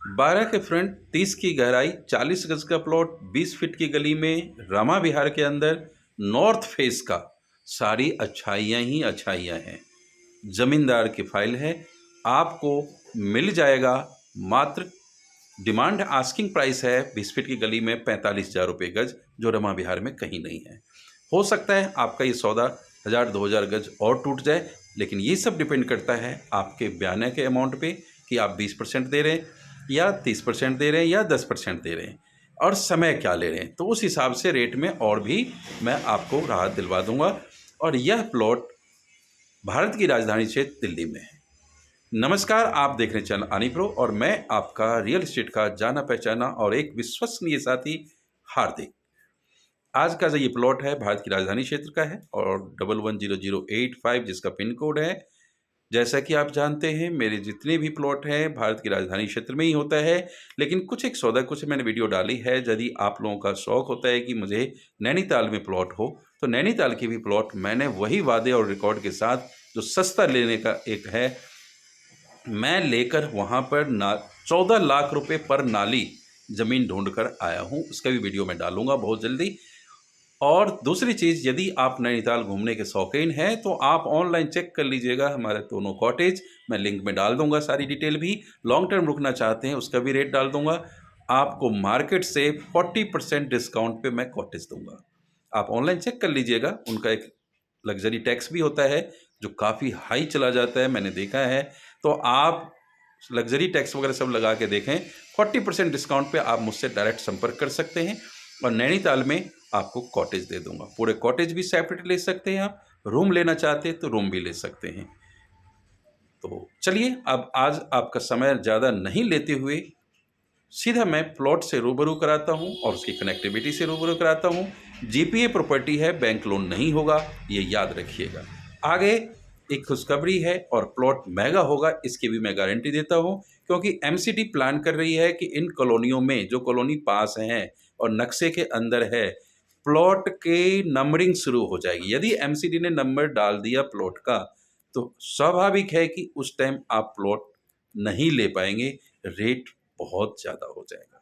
12 के फ्रंट, 30 की गहराई, 40 गज का प्लॉट, 20 फीट की गली में, रामा विहार के अंदर, नॉर्थ फेस का। सारी अच्छाइयाँ ही अच्छाइयाँ हैं। जमींदार की फाइल है। आपको मिल जाएगा मात्र, डिमांड आस्किंग प्राइस है 20 फीट की गली में 45,000 रुपये गज, जो रमा विहार में कहीं नहीं है। हो सकता है आपका ये सौदा 1,000-2,000 गज और टूट जाए, लेकिन ये सब डिपेंड करता है आपके बयाने के अमाउंट पे कि आप 20% दे रहे हैं या 30% दे रहे हैं या 10% दे रहे हैं, और समय क्या ले रहे हैं। तो उस हिसाब से रेट में और भी मैं आपको राहत दिलवा दूंगा। और यह प्लॉट भारत की राजधानी क्षेत्र दिल्ली में है। नमस्कार, आप देख रहे हैं चैनल आनी प्रो और मैं आपका रियल एस्टेट का जाना पहचाना और एक विश्वसनीय साथी हार्दिक। आज का जो ये प्लॉट है भारत की राजधानी क्षेत्र का है और 110085 जिसका पिन कोड है। जैसा कि आप जानते हैं, मेरे जितने भी प्लॉट हैं भारत की राजधानी क्षेत्र में ही होता है, लेकिन कुछ एक सौदा कुछ मैंने वीडियो डाली है। यदि आप लोगों का शौक होता है कि मुझे नैनीताल में प्लॉट हो, तो नैनीताल के भी प्लॉट मैंने वही वादे और रिकॉर्ड के साथ, जो सस्ता लेने का एक है, मैं लेकर वहाँ पर 14 लाख रुपए पर नाली ज़मीन ढूंढ कर आया हूँ। उसका भी वीडियो मैं डालूंगा बहुत जल्दी। और दूसरी चीज़, यदि आप नैनीताल घूमने के शौकीन हैं तो आप ऑनलाइन चेक कर लीजिएगा हमारे दोनों कॉटेज। मैं लिंक में डाल दूंगा सारी डिटेल भी। लॉन्ग टर्म रुकना चाहते हैं उसका भी रेट डाल दूंगा। आपको मार्केट से 40% डिस्काउंट पे मैं कॉटेज दूंगा। आप ऑनलाइन चेक कर लीजिएगा। उनका एक लग्जरी टैक्स भी होता है जो काफ़ी हाई चला जाता है, मैंने देखा है। तो आप लग्जरी टैक्स वगैरह सब लगा के देखें। 40% डिस्काउंट पे आप मुझसे डायरेक्ट संपर्क कर सकते हैं और नैनीताल में आपको कॉटेज दे दूंगा। पूरे कॉटेज भी सेपरेट ले सकते हैं आप, रूम लेना चाहते हैं तो रूम भी ले सकते हैं। तो चलिए, अब आज आपका समय ज़्यादा नहीं लेते हुए सीधा मैं प्लॉट से रूबरू कराता हूं और उसकी कनेक्टिविटी से रूबरू कराता हूं। जीपीए प्रॉपर्टी है, बैंक लोन नहीं होगा, ये याद रखिएगा। आगे एक खुशखबरी है और प्लॉट महंगा होगा, इसकी भी मैं गारंटी देता हूं, क्योंकि एमसीडी प्लान कर रही है कि इन कॉलोनियों में, जो कॉलोनी पास हैं और नक्शे के अंदर है, प्लॉट के नंबरिंग शुरू हो जाएगी। यदि एमसीडी ने नंबर डाल दिया प्लॉट का, तो स्वाभाविक है कि उस टाइम आप प्लॉट नहीं ले पाएंगे, रेट बहुत ज़्यादा हो जाएगा।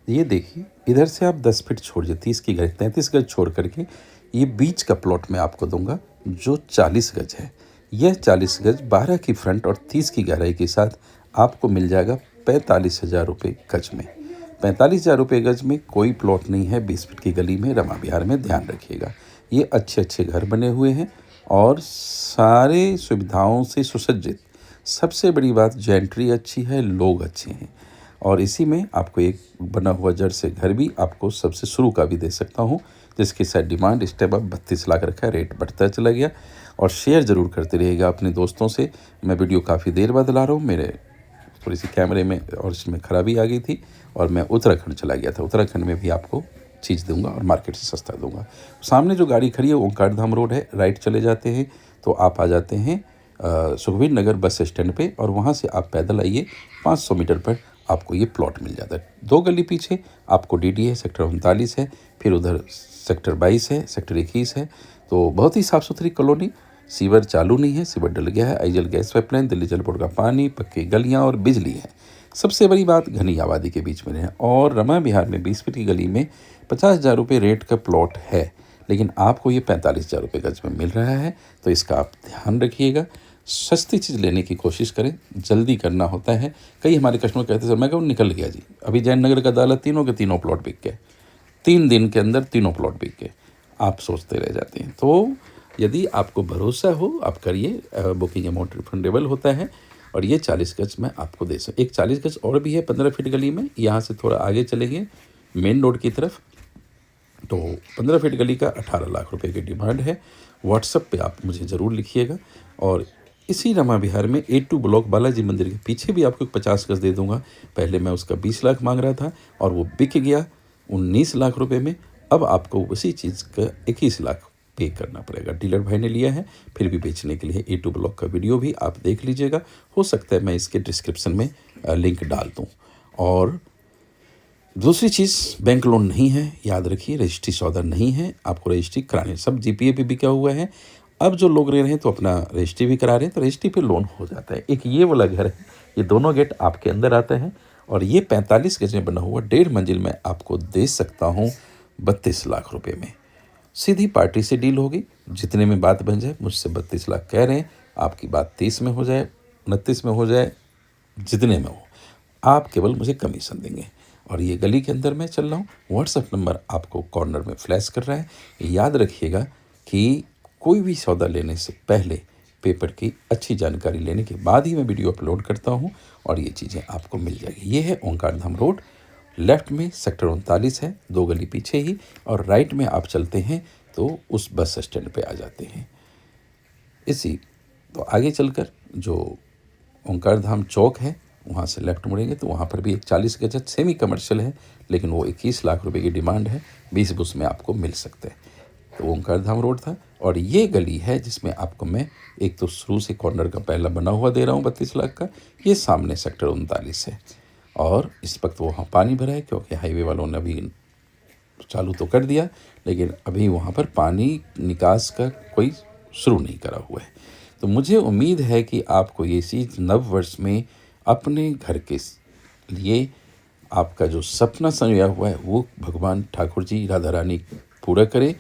ये देखिए, इधर से आप 10 फीट छोड़िए, 30 की गज, 33 गज छोड़ करके ये बीच का प्लॉट मैं आपको दूंगा जो 40 गज है। यह 40 गज 12 की फ्रंट और 30 की गहराई के साथ आपको मिल जाएगा 45,000 रुपये गज में। 45,000 रुपये गज में कोई प्लॉट नहीं है 20 फीट की गली में, रमा विहार में, ध्यान रखिएगा। ये अच्छे अच्छे घर बने हुए हैं और सारे सुविधाओं से सुसज्जित। सबसे बड़ी बात, जेंट्री अच्छी है, लोग अच्छे हैं। और इसी में आपको एक बना हुआ जड़ से घर भी आपको सबसे शुरू का भी दे सकता हूँ, जिसकी शायद डिमांड इस टाइम अब 32 लाख रखा है। रेट बढ़ता चला गया। और शेयर ज़रूर करते रहिएगा अपने दोस्तों से। मैं वीडियो काफ़ी देर बाद ला रहा हूँ, मेरे थोड़ी सी कैमरे में और इसमें ख़राबी आ गई थी और मैं उत्तराखंड चला गया था। उत्तराखंड में भी आपको चीज़ दूंगा और मार्केट से सस्ता दूंगा। सामने जो गाड़ी खड़ी है ओंकार धाम रोड है, राइट चले जाते हैं तो आप आ जाते हैं सुखबीर नगर बस स्टैंड पे, और वहाँ से आप पैदल आइए, 500 मीटर पर आपको ये प्लॉट मिल जाता है। 2 गली पीछे आपको डीडी है, सेक्टर 39 है, फिर उधर सेक्टर 22 है, सेक्टर 21 है। तो बहुत ही साफ़ सुथरी कॉलोनी। सीवर चालू नहीं है, सीवर डल गया है। आईजल गैस पाइपलाइन, दिल्ली जल बोर्ड का पानी, पक्की गलियाँ और बिजली है। सबसे बड़ी बात, घनी आबादी के बीच में है। और रमा विहार में 20 फीट की गली में 50,000 रुपये रेट का प्लॉट है, लेकिन आपको ये 45,000 रुपये गज में मिल रहा है। तो इसका आप ध्यान रखिएगा। सस्ती चीज़ लेने की कोशिश करें, जल्दी करना होता है। कई हमारे कस्टमर कहते हैं सर, मैं कहूँ निकल गया जी, अभी जयनगर का अदालत तीनों के तीनों प्लॉट बिक गए, 3 दिन के अंदर तीनों प्लॉट बिक गए। आप सोचते रह जाते हैं। तो यदि आपको भरोसा हो आप करिए, बुकिंग अमाउंट रिफंडेबल होता है। और ये 40 गज मैं आपको दे सकता। एक 40 गज और भी है 15 फीट गली में, यहाँ से थोड़ा आगे चलेंगे मेन रोड की तरफ, तो 15 फीट गली का 18 लाख रुपए की डिमांड है। व्हाट्सएप पे आप मुझे ज़रूर लिखिएगा। और इसी रमा विहार में A2 ब्लॉक बालाजी मंदिर के पीछे भी आपको 50 गज दे दूंगा। पहले मैं उसका 20 लाख मांग रहा था और वो बिक गया 19 लाख रुपए में। अब आपको उसी चीज़ का 21 लाख पे करना पड़ेगा। डीलर भाई ने लिया है, फिर भी बेचने के लिए। A2 ब्लॉक का वीडियो भी आप देख लीजिएगा। हो सकता है मैं इसके डिस्क्रिप्शन में लिंक डाल दूँ। और दूसरी चीज़, बैंक लोन नहीं है, याद रखिए। रजिस्ट्री सौदा नहीं है, आपको रजिस्ट्री करानी है। सब जीपीए पे बिका हुआ है। अब जो लोग रह रहे हैं तो अपना रजिस्ट्री भी करा रहे हैं, तो रजिस्ट्री पे लोन हो जाता है। एक ये वाला घर है, ये दोनों गेट आपके अंदर आता है और ये 45 गज में बना हुआ 1.5 मंजिल में आपको दे सकता हूँ 32 लाख रुपए में। सीधी पार्टी से डील होगी, जितने में बात बन जाए। मुझसे 32 लाख कह रहे हैं, आपकी बात 30 में हो जाए, 29 में हो जाए, जितने में हो, आप केवल मुझे कमीशन देंगे। और ये गली के अंदर मैं चल रहा हूँ। व्हाट्सएप नंबर आपको कॉर्नर में फ्लैश कर रहा है। याद रखिएगा कि कोई भी सौदा लेने से पहले पेपर की अच्छी जानकारी लेने के बाद ही मैं वीडियो अपलोड करता हूँ और ये चीज़ें आपको मिल जाएगी। ये है ओंकार धाम रोड, लेफ्ट में सेक्टर 39 है, 2 गली पीछे ही, और राइट में आप चलते हैं तो उस बस स्टैंड पे आ जाते हैं। तो आगे चलकर जो ओंकार धाम चौक है, वहाँ से लेफ्ट मुड़ेंगे तो वहाँ पर भी एक 40 गज सेमी कमर्शियल है, लेकिन वो 21 लाख रुपए की डिमांड है, 20 उसमें आपको मिल सकते हैं। तो ओंकार धाम रोड था और ये गली है जिसमें आपको मैं एक तो शुरू से कॉर्नर का पहला बना हुआ दे रहा हूँ 32 लाख का। ये सामने सेक्टर 39 है और इस वक्त वहाँ पानी भरा है क्योंकि हाईवे वालों ने अभी चालू तो कर दिया, लेकिन अभी वहाँ पर पानी निकास का कोई शुरू नहीं करा हुआ है। तो मुझे उम्मीद है कि आपको ये चीज़ नव वर्ष में अपने घर के लिए आपका जो सपना संजोया हुआ है वो भगवान ठाकुर जी राधा रानी पूरा करे।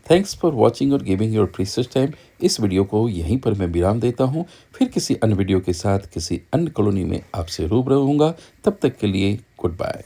थैंक्स फॉर वॉचिंग और गिविंग योर प्रीशियस टाइम। इस वीडियो को यहीं पर मैं विराम देता हूँ। फिर किसी अन्य वीडियो के साथ किसी अन्य कॉलोनी में आपसे रूबरू रहूँगा। तब तक के लिए गुड बाय।